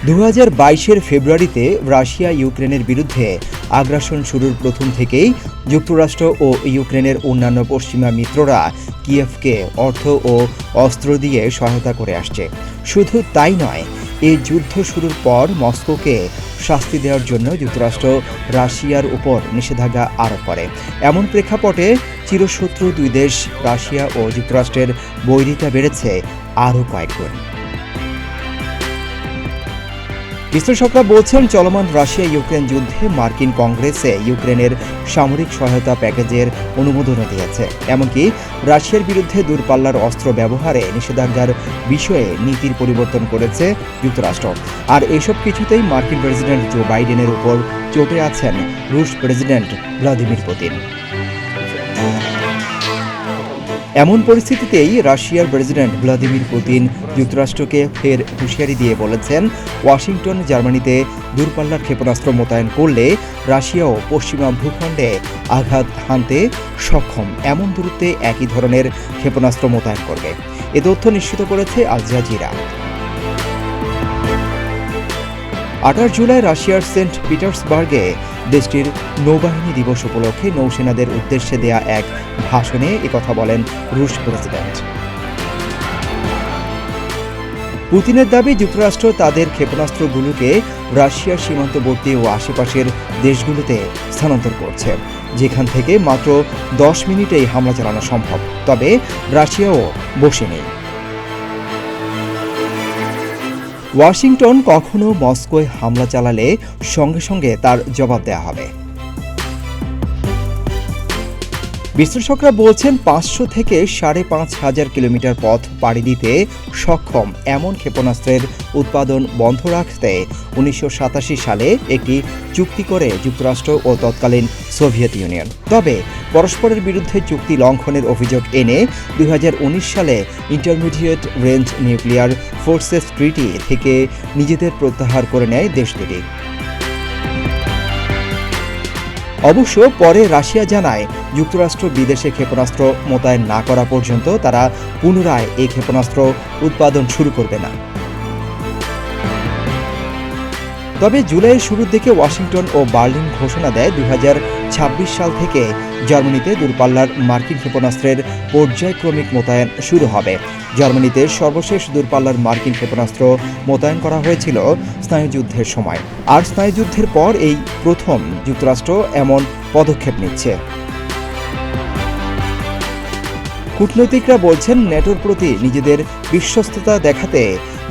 2022-এর ফেব্রুয়ারিতে রাশিয়া ইউক্রেনের বিরুদ্ধে আগ্রাসন শুরুর প্রথম থেকেই যুক্তরাষ্ট্র ও ইউক্রেনের অন্যান্য পশ্চিমা মিত্ররা কিয়েভকে অর্থ ও অস্ত্র দিয়ে সহায়তা করে আসছে। শুধু তাই নয়, এই যুদ্ধ শুরুর পর মস্কোকে শাস্তি দেওয়ার জন্য যুক্তরাষ্ট্র রাশিয়ার উপর নিষেধাজ্ঞা আরোপ করে। এমন প্রেক্ষাপটে চিরশত্রু দুই দেশ রাশিয়া ও যুক্তরাষ্ট্রের বৈরিতা বেড়েছে আরও কয়েক গুণ। বিশ্লেষকরা বলছেন, চলমান রাশিয়া ইউক্রেন যুদ্ধে মার্কিন কংগ্রেসে ইউক্রেনের সামরিক সহায়তা প্যাকেজের অনুমোদনও দিয়েছে। এমনকি রাশিয়ার বিরুদ্ধে দূরপাল্লার অস্ত্র ব্যবহারে নিষেধাজ্ঞার বিষয়ে নীতির পরিবর্তন করেছে যুক্তরাষ্ট্র। আর এসব কিছুতেই মার্কিন প্রেসিডেন্ট জো বাইডেনের উপর চটে আছেন রুশ প্রেসিডেন্ট ভ্লাদিমির পুতিন। এমন পরিস্থিতিতেই রাশিয়ার প্রেসিডেন্ট ভ্লাদিমির পুতিন যুক্তরাষ্ট্রকে ফের হুঁশিয়ারি দিয়ে বলেছেন, ওয়াশিংটন জার্মানিতে দূরপাল্লার ক্ষেপণাস্ত্র মোতায়েন করলে রাশিয়াও পশ্চিমা ভূখণ্ডে আঘাত হানতে সক্ষম এমন দূরত্বে একই ধরনের ক্ষেপণাস্ত্র মোতায়েন করবে। এ তথ্য নিশ্চিত করেছে আল জাজিরা। 28 জুলাই রাশিয়ার সেন্ট পিটার্সবার্গে দেশটির নৌবাহিনী দিবস উপলক্ষে নৌসেনাদের উদ্দেশ্যে দেয়া এক ভাষণে একথা বলেন রুশ প্রেসিডেন্ট। পুতিনের দাবি, যুক্তরাষ্ট্র তাদের ক্ষেপণাস্ত্রগুলোকে রাশিয়ার সীমান্তবর্তী ও আশেপাশের দেশগুলোতে স্থানান্তর করছে, যেখান থেকে মাত্র 10 মিনিটেই হামলা চালানো সম্ভব। তবে রাশিয়াও বসে নেই। ওয়াশিংটন কখনো মস্কোয় হামলা চালালে সঙ্গে সঙ্গে তার জবাব দেওয়া হবে। বিশ্লেষকরা বলছেন, 500 থেকে 5,500 কিলোমিটার পথ পাড়ি দিতে সক্ষম এমন ক্ষেপণাস্ত্রের উৎপাদন বন্ধ রাখতে 1987 সালে একটি চুক্তি করে যুক্তরাষ্ট্র ও তৎকালীন সোভিয়েত ইউনিয়ন। তবে পরস্পরের বিরুদ্ধে চুক্তি লঙ্ঘনের অভিযোগ এনে 2019 সালে ইন্টারমিডিয়েট রেঞ্জ নিউক্লিয়ার ফোর্সেস ট্রিটি থেকে নিজেদের প্রত্যাহার করে নেয় দেশ দুটি। অবশ্য পরে রাশিয়া জানায়, যুক্তরাষ্ট্র বিদেশে ক্ষেপণাস্ত্র মোতায়েন না করা পর্যন্ত তারা পুনরায় এই ক্ষেপণাস্ত্র উৎপাদন শুরু করবে না। তবে জুলাইয়ের শুরুর দিকে ওয়াশিংটন ও বার্লিন ঘোষণা দেয় 2026 সাল থেকে জার্মানিতে দূরপাল্লার মার্কিন ক্ষেপণাস্ত্রের পর্যায়ক্রমিক মোতায়েন শুরু হবে। জার্মানিতে সর্বশেষ দূরপাল্লার মার্কিন ক্ষেপণাস্ত্র মোতায়েন করা হয়েছিল স্নায়ুযুদ্ধের সময়। আর স্নায়ুযুদ্ধের পর এই প্রথম যুক্তরাষ্ট্র এমন পদক্ষেপ নিচ্ছে। কূটনৈতিকরা বলছেন, ন্যাটোর প্রতি নিজেদের বিশ্বস্ততা দেখাতে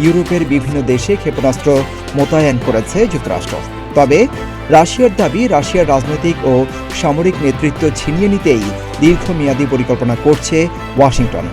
ইউরোপের বিভিন্ন দেশে ক্ষেপণাস্ত্র মোতায়েন করেছে যুক্তরাষ্ট্র। তবে রাশিয়ার দাবি, রাশিয়ার রাজনৈতিক ও সামরিক নেতৃত্ব ছিনিয়ে নিতেই দীর্ঘমেয়াদী পরিকল্পনা করছে ওয়াশিংটন।